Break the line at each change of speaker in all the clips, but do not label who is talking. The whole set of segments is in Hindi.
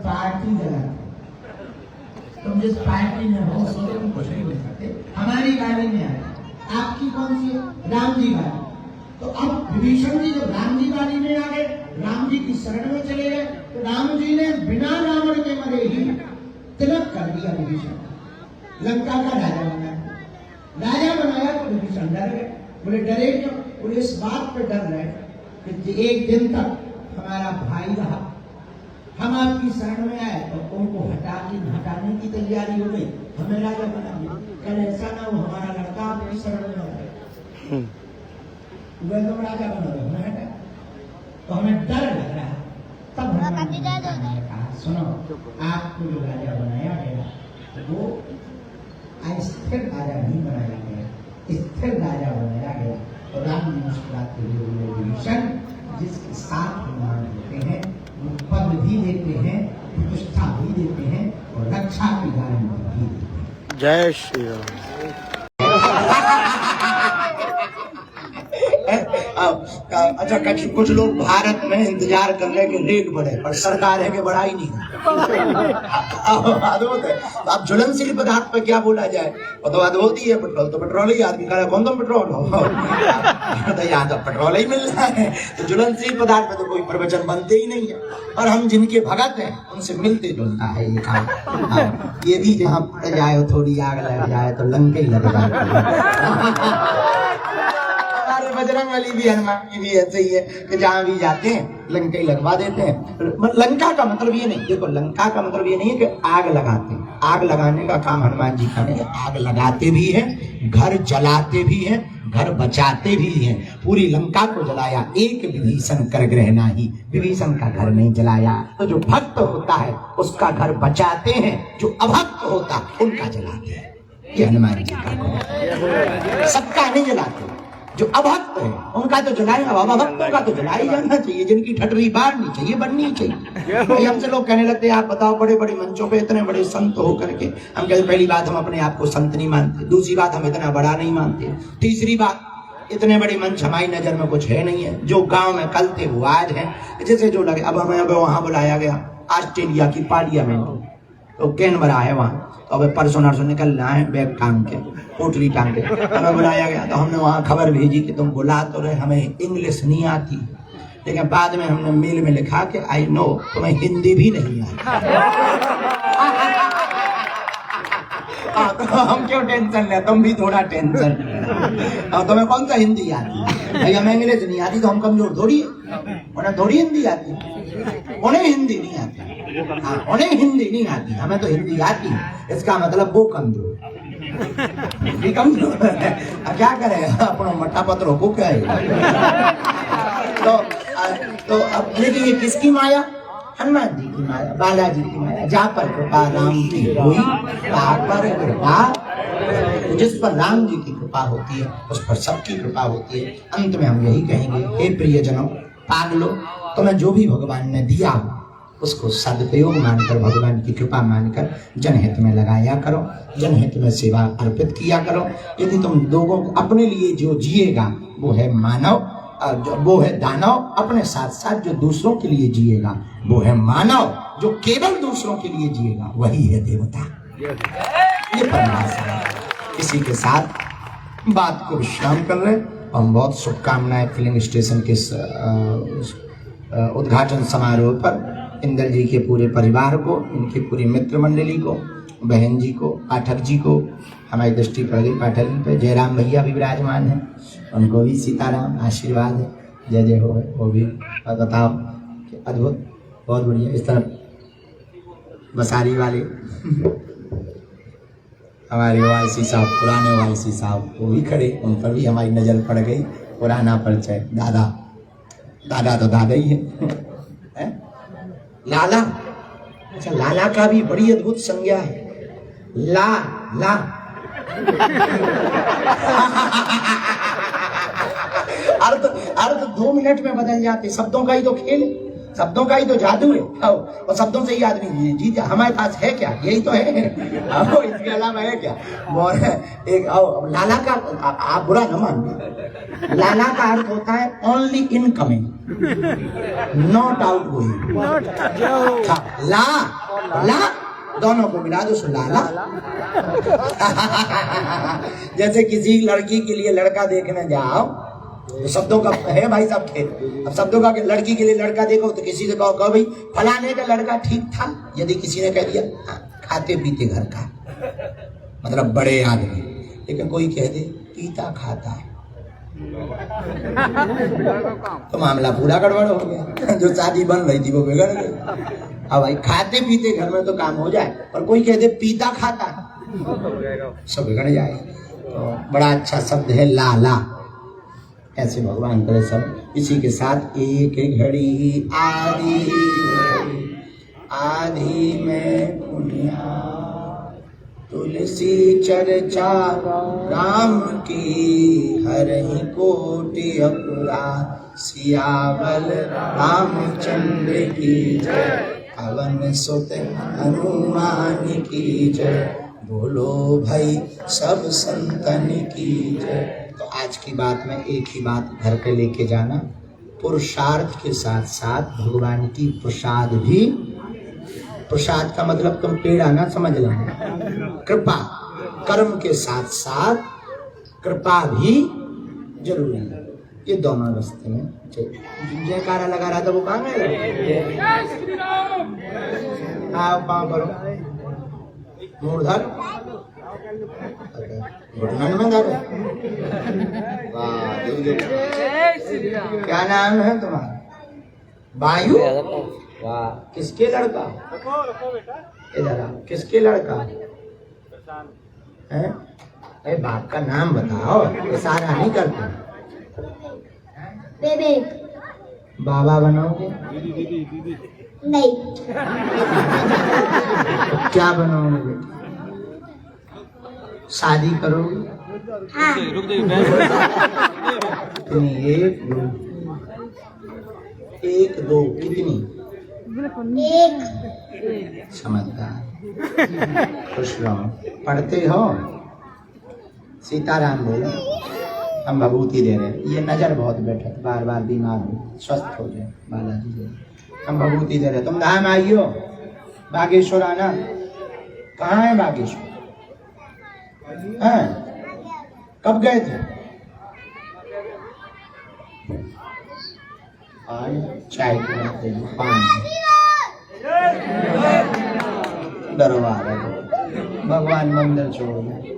पार्टी जलाते, तुम जिस पार्टी में हो उसको तुम कुछ नहीं बोल सकते। हमारी गाड़ी में आए, आपकी कौन सी है? राम जी गाड़ी। तो अब विभीषण जी जब राम जी गाड़ी में आ गए, राम जी की शरण में चले गए, तो राम जी ने बिना रावण के मरे ही तिलक कर दिया विभीषण, लंका का राजा बनाया। राजा बनाया तो विभीषण डर गए, बोले डरे क्यों? बोले इस बात पे डर रहे कि एक दिन तक हमारा भाई रहा, हम आपकी शरण में आए तो उनको हटाने की तैयारी हो गई, हमें राजा बना दिया। कल ऐसा ना हो हमारा लड़का आपकी शरण में आ गया, वह तुम राजा बना दो, हमें हटा, तो हमें डर लग रहा है। तब हमने कहा सुनो, आपको जो राजा बनाया गया वो अस्थिर राजा नहीं बनाया गया, स्थिर राजा बनाया गया। तो राम जी मुस्कुराते हुए विभीषण जिसके साथ निर्माण होते हैं वो पद भी देते हैं, प्रतिष्ठा भी देते हैं और रक्षा की गारंटी भी देते हैं।
जय श्री राम।
अच्छा, कुछ लोग भारत में इंतजार कर रहे हैं कि रेट बढ़े, पर सरकार है कि बढ़ा ही नहीं। अद्भुत है। अब ज्वलनशील पदार्थ पर क्या बोला जाए, वो तो अद्भुत ही है। पेट्रोल तो पेट्रोल ही, आदमी कह रहा है कौन तुम पेट्रोल हो, तो यहाँ तो पेट्रोल ही मिल रहा है। तो ज्वलनशील पदार्थ पे तो कोई प्रवचन बनते ही नहीं है। और हम जिनके भगत हैं उनसे मिलते जुलता है ये काम। ये भी जहाँ पड़ जाए थोड़ी आग लग जाए तो लंका ही लग जाए। बजरंग बली भी, हनुमान जी भी ऐसे ही है कि जहां भी जाते हैं लंका ही लगवा देते हैं। लंका का मतलब ये नहीं, देखो लंका का मतलब ये नहीं है कि आग लगाते हैं, आग लगाने का काम हनुमान जी का नहीं, आग लगाते भी हैं, घर जलाते भी हैं, घर बचाते भी हैं। पूरी लंका को जलाया, एक विभीषण कर ग्रह नाही, विभीषण का घर नहीं जलाया। तो जो भक्त होता है उसका घर बचाते हैं, जो अभक्त होता उनका जलाते हैं। ये हनुमान जी का गुण, सबका नहीं जलाते, जो अभक्त है उनका तो जलाएगा, अभक्तों का तो जलाई जाना चाहिए, जिनकी ठटरी बाढ़नी चाहिए, बननी चाहिए। तो हमसे लोग कहने लगते हैं आप बताओ, बड़े बड़े मंचों पे इतने बड़े संत हो करके, हम कहते पहली बात हम अपने आप को संत नहीं मानते, दूसरी बात हम इतना बड़ा नहीं मानते, तीसरी बात इतने बड़े मंच हमारी नजर में कुछ है नहीं है। जो गांव में कल थे वो आज है, जैसे जो लगे। अब हमें वहां बुलाया गया ऑस्ट्रेलिया की पार्लियामेंट, तो कैनबरा है वहाँ, तो अब परसों नरसों निकलना है बैग टांग के, पोटली टांग के हमें बुलाया गया। तो हमने वहाँ खबर भेजी कि तुम बुला तो रहे, हमें इंग्लिश नहीं आती, लेकिन बाद में हमने मेल में लिखा कि आई नो तुम्हें हिंदी भी नहीं आती। तो हम क्यों टेंशन ले, तुम भी थोड़ा टेंशन। तुम्हें कौन सा हिंदी आती है, हमें इंग्लिश नहीं आती तो हम कमजोर थोड़ी है, उन्हें थोड़ी हिंदी आती, उन्हें हिंदी नहीं आती। हाँ, उन्हें हिंदी नहीं आती, हमें तो हिंदी आती, इसका मतलब वो कमजोर कमजोर है। क्या करें, अपना मट्टा पत्रों को क्या है। तो अब लेकिन ये किसकी माया? हनुमान जी की माया, बालाजी की माया। जहाँ पर कृपा राम की हुई, वहाँ पर कृपा, जिस पर राम जी की कृपा होती है उस पर सबकी कृपा होती है। अंत में हम यही कहेंगे, हे प्रियजनों, पागलों, तुम्हें जो भी भगवान ने दिया उसको सदुपयोग मानकर, भगवान की कृपा मानकर जनहित में लगाया करो, जनहित में सेवा अर्पित किया करो। यदि तुम लोगों को अपने लिए जो जिएगा वो है मानव, वो है दानव, अपने साथ साथ जो दूसरों के लिए जिएगा वो है मानव, जो केवल दूसरों के लिए जिएगा वही है देवता। ये परिभाषा है। इसी के साथ बात को विश्राम कर रहे। हम बहुत शुभकामनाएं फिलिंग स्टेशन के उद्घाटन समारोह पर इंदल जी के पूरे परिवार को, इनकी पूरी मित्र मंडली को, बहन जी को, पाठक जी को, हमारी दृष्टि पड़ गई पाठक जी पे। जयराम भैया भी विराजमान हैं, उनको भी सीताराम आशीर्वाद है, जय जय हो। वो भी बताओ, अद्भुत, बहुत बढ़िया। इस तरफ बसारी वाले हमारे वायसी साहब, पुराने वायसी साहब, वो भी खड़े, उन पर भी हमारी नजर पड़ गई। पुराना परिचय, दादा, दादा तो दादा ही है। लाला, अच्छा लाला का भी बड़ी अद्भुत संज्ञा है, ला ला। अर्थ 2 मिनट में बदल जाते, शब्दों का ही तो खेल, शब्दों का ही तो जादू है। और शब्दों से ही आदमी जीत। हमारे पास है क्या? यही तो है। इसके अलावा है क्या? और एक लाला का, आप बुरा न मान, लाला का अर्थ होता है only incoming, not outgoing. ला ला दोनों को मिला दो सो लाला। जैसे किसी लड़की के लिए लड़का देखने जाओ तो शब्दों का है भाई साहब खेल। अब शब्दों का लड़की के लिए लड़का देखो तो किसी से कहो भाई फलाने का लड़का ठीक था। यदि किसी ने कह दिया खाते पीते घर का, मतलब बड़े आदमी, लेकिन कोई कह दे पीता खाता है तो मामला पूरा गड़बड़ हो गया। जो शादी बन रही थी वो बिगड़ गई। अब भाई खाते पीते घर में तो काम हो जाए, पर कोई कह दे पीता खाता सब बिगड़ जाए। तो बड़ा अच्छा शब्द है लाला। ऐसे भगवान करे सब इसी के साथ। एक घड़ी आधी आधी में पुनिया, तुलसी चर्चा राम की, हरहि कोटि अपुरा, सियावल रामचंद्र की जय, पवन सुत हनुमान की जय, बोलो भाई सब संतन की जय। तो आज की बात में एक ही बात घर के लेके जाना, पुरुषार्थ के साथ साथ भगवान की प्रसाद भी। प्रसाद का मतलब तुम पेड़ा ना समझ लेना, कृपा। कर्म के साथ साथ कृपा भी जरूरी है। ये दोनों रास्ते में जयकारा लगा रहा था वो कहाँ गया? हाँ पाँव करो, मूर्धर घुटनन में धरो। क्या नाम है तुम्हारा? वायु। वाह, किसके लड़का? इधर आ, किसके लड़का है? अरे बाप का नाम बताओ, इशारा नहीं करते।
बेबे।
बाबा बनोगे?
नहीं।
क्या बनोगे? शादी करोगे?
हाँ।
कितनी? एक दो कितनी?
एक।
समझदार, खुश रहो। पढ़ते हो? सीताराम बोलो। हम भभूति दे रहे हैं। ये नजर बहुत बैठा, बार बार बीमार हो, स्वस्थ हो जाए बालाजी जी। हम भभूति दे रहे। तुम धाम आइयो, बागेश्वर आना। कहाँ है बागेश्वर? हैं? कब गए थे? चाय पिलाते हैं, पानी दरबार है। भगवान मंदिर छोड़ गए।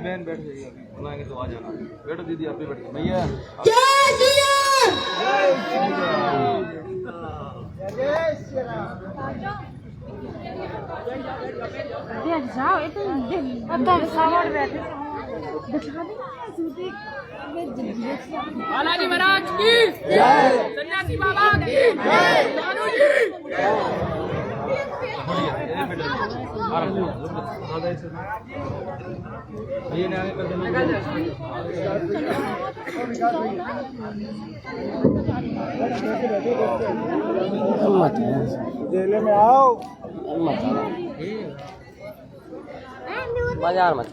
बहन बैठ जाइए, बुलाएंगे तो आ जाना। बैठो दीदी, आप भी बैठो। भैया
जाओ, इधर सावर बैठे दिखा दे। बालाजी महाराज की जय, सन्यासी बाबा की जय, लालू जी।
जेल में आओ,
बाजार में